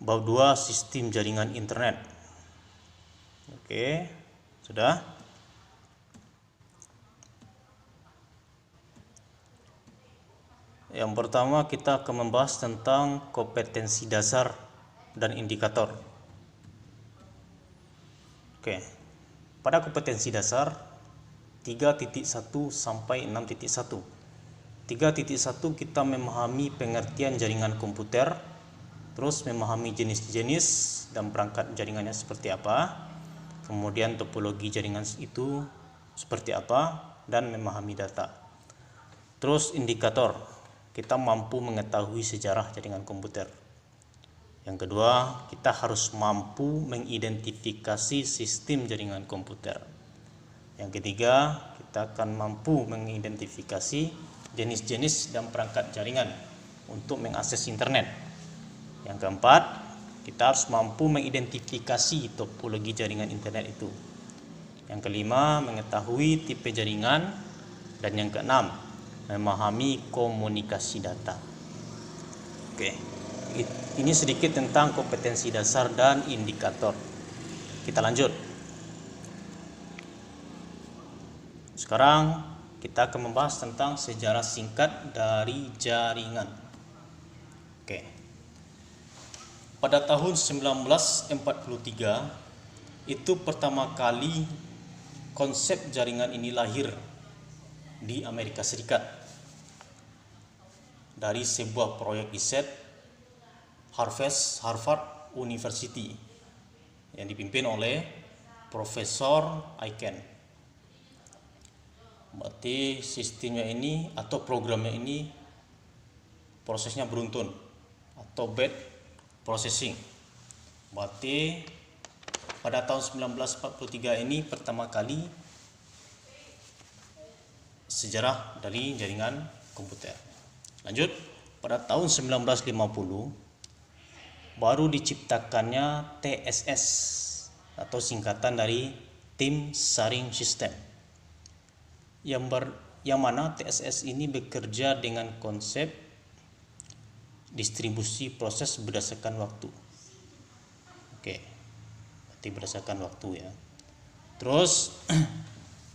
bab 2 sistem jaringan internet. Oke, sudah. Yang pertama kita akan membahas tentang kompetensi dasar dan indikator. Oke. Pada kompetensi dasar 3.1 sampai 6.1. 3.1 kita memahami pengertian jaringan komputer, terus memahami jenis-jenis dan perangkat jaringannya seperti apa, kemudian topologi jaringan itu seperti apa, dan memahami data. Terus indikator, kita mampu mengetahui sejarah jaringan komputer. Yang kedua, kita harus mampu mengidentifikasi sistem jaringan komputer. Yang ketiga, kita akan mampu mengidentifikasi jenis-jenis dan perangkat jaringan untuk mengakses internet. Yang keempat, kita harus mampu mengidentifikasi topologi jaringan internet itu. Yang kelima, mengetahui tipe jaringan. Dan yang keenam, memahami komunikasi data. Oke, ini sedikit tentang kompetensi dasar dan indikator. Kita lanjut. Sekarang kita akan membahas tentang sejarah singkat dari jaringan. Oke. Pada tahun 1943 itu pertama kali konsep jaringan ini lahir di Amerika Serikat dari sebuah proyek riset Harvard University yang dipimpin oleh Profesor Aiken. Berarti sistemnya ini atau programnya ini prosesnya beruntun atau batch processing. Berarti pada tahun 1943 ini pertama kali sejarah dari jaringan komputer. Lanjut, pada tahun 1950 baru diciptakannya TSS atau singkatan dari Tim Sharing System. Yang mana TSS ini bekerja dengan konsep distribusi proses berdasarkan waktu. Oke, berarti berdasarkan waktu ya. Terus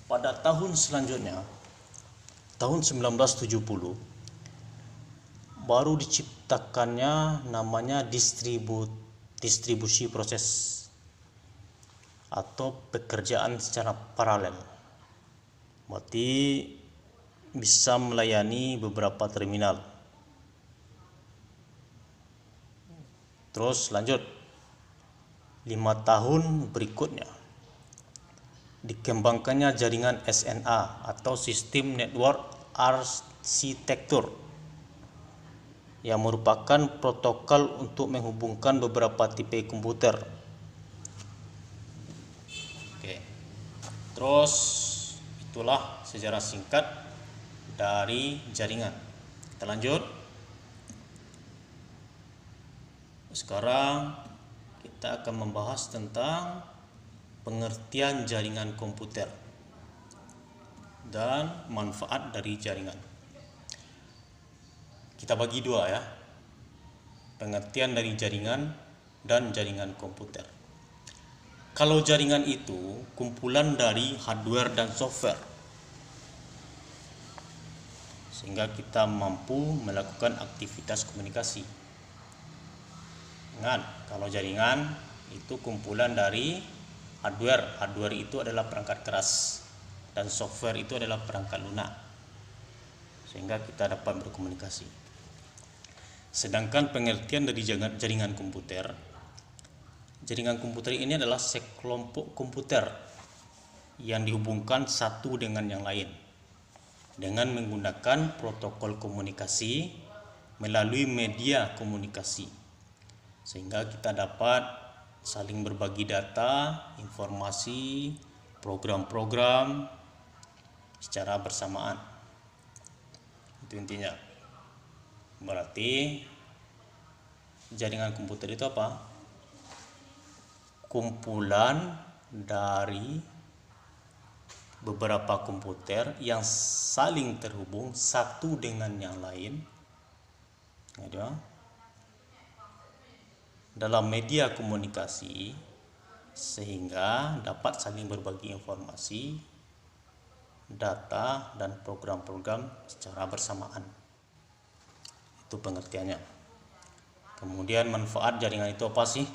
pada tahun selanjutnya, tahun 1970 baru diciptakannya namanya distribusi proses atau pekerjaan secara paralel. Berarti bisa melayani beberapa terminal. Terus lanjut, 5 tahun berikutnya dikembangkannya jaringan SNA atau Sistem Network Architecture yang merupakan protokol untuk menghubungkan beberapa tipe komputer. Oke. Terus itulah sejarah singkat dari jaringan. Kita lanjut. Sekarang kita akan membahas tentang pengertian jaringan komputer dan manfaat dari jaringan. Kita bagi dua ya, pengertian dari jaringan dan jaringan komputer. Kalau jaringan itu kumpulan dari hardware dan software, sehingga kita mampu melakukan aktivitas komunikasi. Ingat, kalau jaringan itu kumpulan dari hardware. Hardware itu adalah perangkat keras dan software itu adalah perangkat lunak, sehingga kita dapat berkomunikasi. Sedangkan pengertian dari jaringan komputer, jaringan komputer ini adalah sekelompok komputer yang dihubungkan satu dengan yang lain dengan menggunakan protokol komunikasi melalui media komunikasi, sehingga kita dapat saling berbagi data, informasi, program-program secara bersamaan. Itu intinya. Berarti jaringan komputer itu apa? Kumpulan dari beberapa komputer yang saling terhubung satu dengan yang lain dalam media komunikasi sehingga dapat saling berbagi informasi, data, dan program-program secara bersamaan. Itu pengertiannya. Kemudian manfaat jaringan itu apa sih?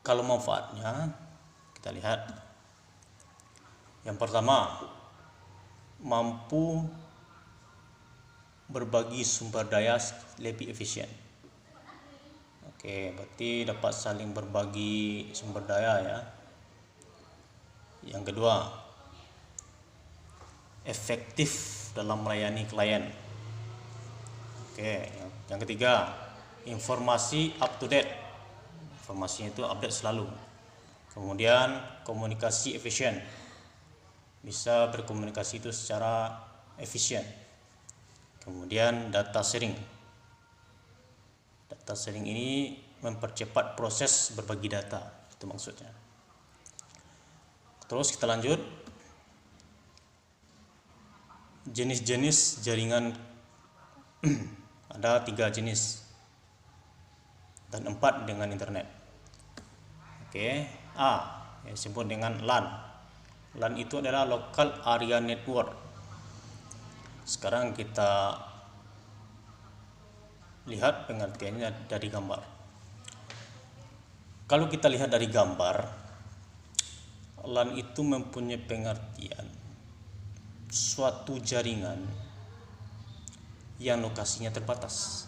Kalau manfaatnya kita lihat, yang pertama, mampu berbagi sumber daya lebih efisien. Oke, berarti dapat saling berbagi sumber daya ya. Yang kedua, efektif dalam melayani klien. Oke, yang ketiga, informasi up to date. Informasinya itu update selalu. Kemudian komunikasi efisien. Bisa berkomunikasi itu secara efisien. Kemudian data sharing. Data sharing ini mempercepat proses berbagi data, itu maksudnya. Terus kita lanjut. Jenis-jenis jaringan ada 3 jenis dan 4 dengan internet. Oke, A yang disebut dengan LAN. LAN itu adalah Local Area Network. Sekarang kita lihat pengertiannya dari gambar. Kalau kita lihat dari gambar, LAN itu mempunyai pengertian suatu jaringan yang lokasinya terbatas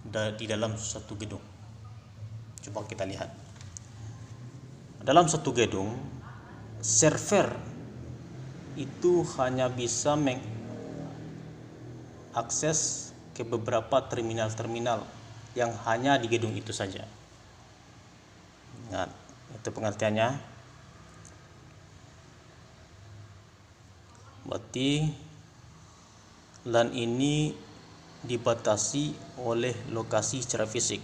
di dalam suatu gedung. Coba kita lihat. Dalam satu gedung, server itu hanya bisa mengakses ke beberapa terminal-terminal yang hanya di gedung itu saja. Ingat, itu pengertiannya. Berarti LAN ini dibatasi oleh lokasi secara fisik.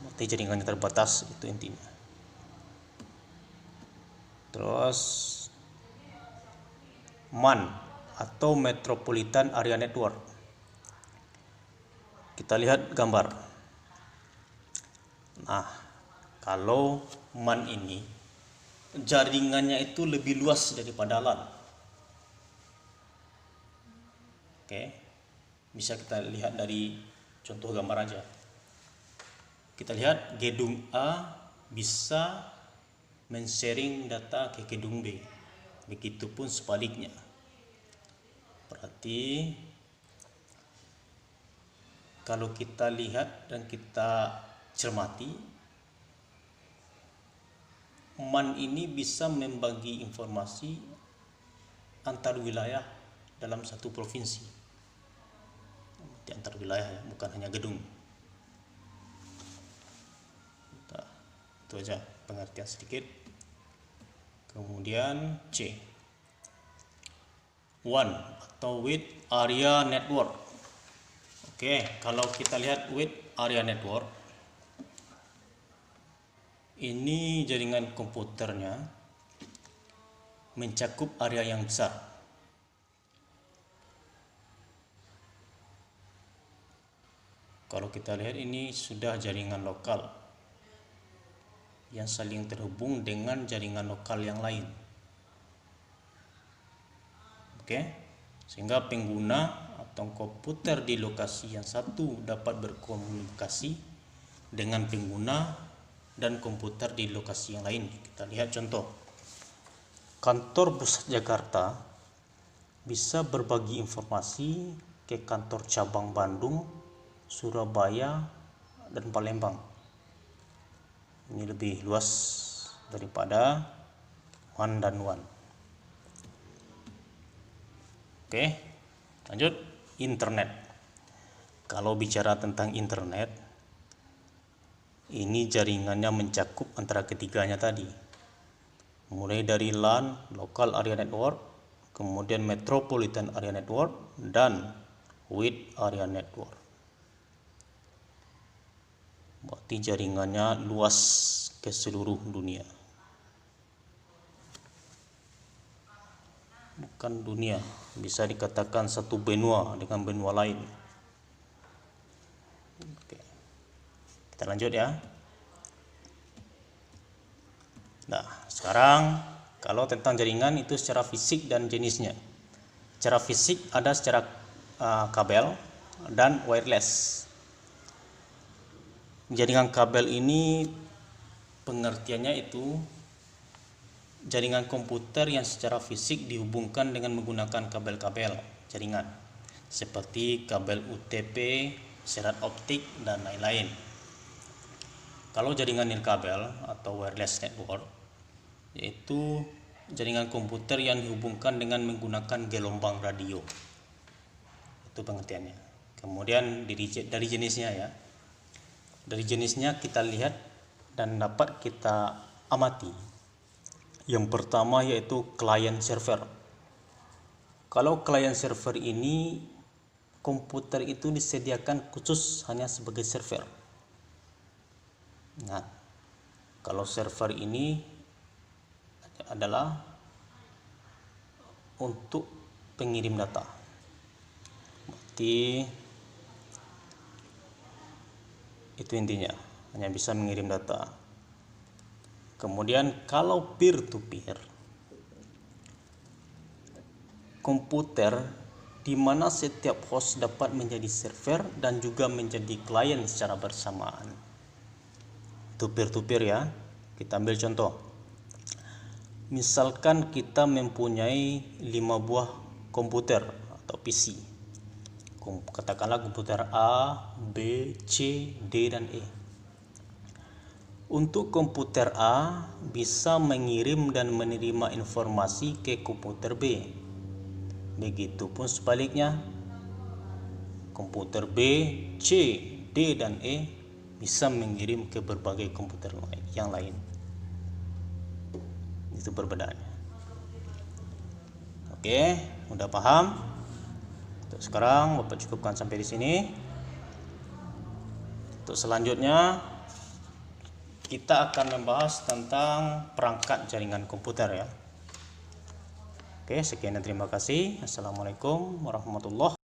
Berarti jaringannya terbatas, itu intinya. Terus MAN atau Metropolitan Area Network. Kita lihat gambar. Nah, kalau MAN ini jaringannya itu lebih luas daripada LAN. Oke, bisa kita lihat dari contoh gambar aja. Kita lihat gedung A bisa men-sharing data ke gedung B. Begitupun sebaliknya. Berarti kalau kita lihat dan kita cermati, MAN ini bisa membagi informasi antar wilayah dalam satu provinsi. Di antar wilayah ya, bukan hanya gedung. Nah, itu aja pengertian sedikit. Kemudian C, WAN atau Wide Area Network. Oke, kalau kita lihat Wide Area Network, ini jaringan komputernya mencakup area yang besar. Kalau kita lihat ini sudah jaringan lokal yang saling terhubung dengan jaringan lokal yang lain. Oke, sehingga pengguna atau komputer di lokasi yang satu dapat berkomunikasi dengan pengguna dan komputer di lokasi yang lain. Kita lihat contoh. Kantor pusat Jakarta bisa berbagi informasi ke kantor cabang Bandung, Surabaya, dan Palembang. Ini lebih luas daripada WAN dan WAN. Oke, lanjut. Internet. Kalau bicara tentang internet, ini jaringannya mencakup antara ketiganya tadi. Mulai dari LAN, Local Area Network, kemudian Metropolitan Area Network, dan Wide Area Network. Berarti jaringannya luas ke seluruh dunia. Bukan dunia, bisa dikatakan satu benua dengan benua lain. Kita lanjut ya. Nah, sekarang kalau tentang jaringan itu secara fisik dan jenisnya. Secara fisik ada secara kabel dan wireless. Jaringan kabel ini pengertiannya itu jaringan komputer yang secara fisik dihubungkan dengan menggunakan kabel-kabel jaringan seperti kabel UTP, serat optik, dan lain-lain. Kalau jaringan nirkabel atau wireless network yaitu jaringan komputer yang dihubungkan dengan menggunakan gelombang radio. Itu pengertiannya. Kemudian dari jenisnya ya. Dari jenisnya kita lihat dan dapat kita amati. Yang pertama yaitu client server. Kalau client server ini komputer itu disediakan khusus hanya sebagai server. Nah, kalau server ini adalah untuk pengirim data. Berarti itu intinya, hanya bisa mengirim data. Kemudian kalau peer to peer, komputer di mana setiap host dapat menjadi server dan juga menjadi klien secara bersamaan. Itu peer to peer ya. Kita ambil contoh. Misalkan kita mempunyai 5 buah komputer atau PC. Katakanlah komputer A, B, C, D, dan E. Untuk komputer A bisa mengirim dan menerima informasi ke komputer B. Begitupun sebaliknya. Komputer B, C, D, dan E bisa mengirim ke berbagai komputer yang lain. Itu perbedaannya. Oke, udah paham? Untuk sekarang Bapak cukupkan sampai di sini. Untuk selanjutnya kita akan membahas tentang perangkat jaringan komputer ya. Oke, sekian dan terima kasih. Assalamualaikum warahmatullahi wabarakatuh.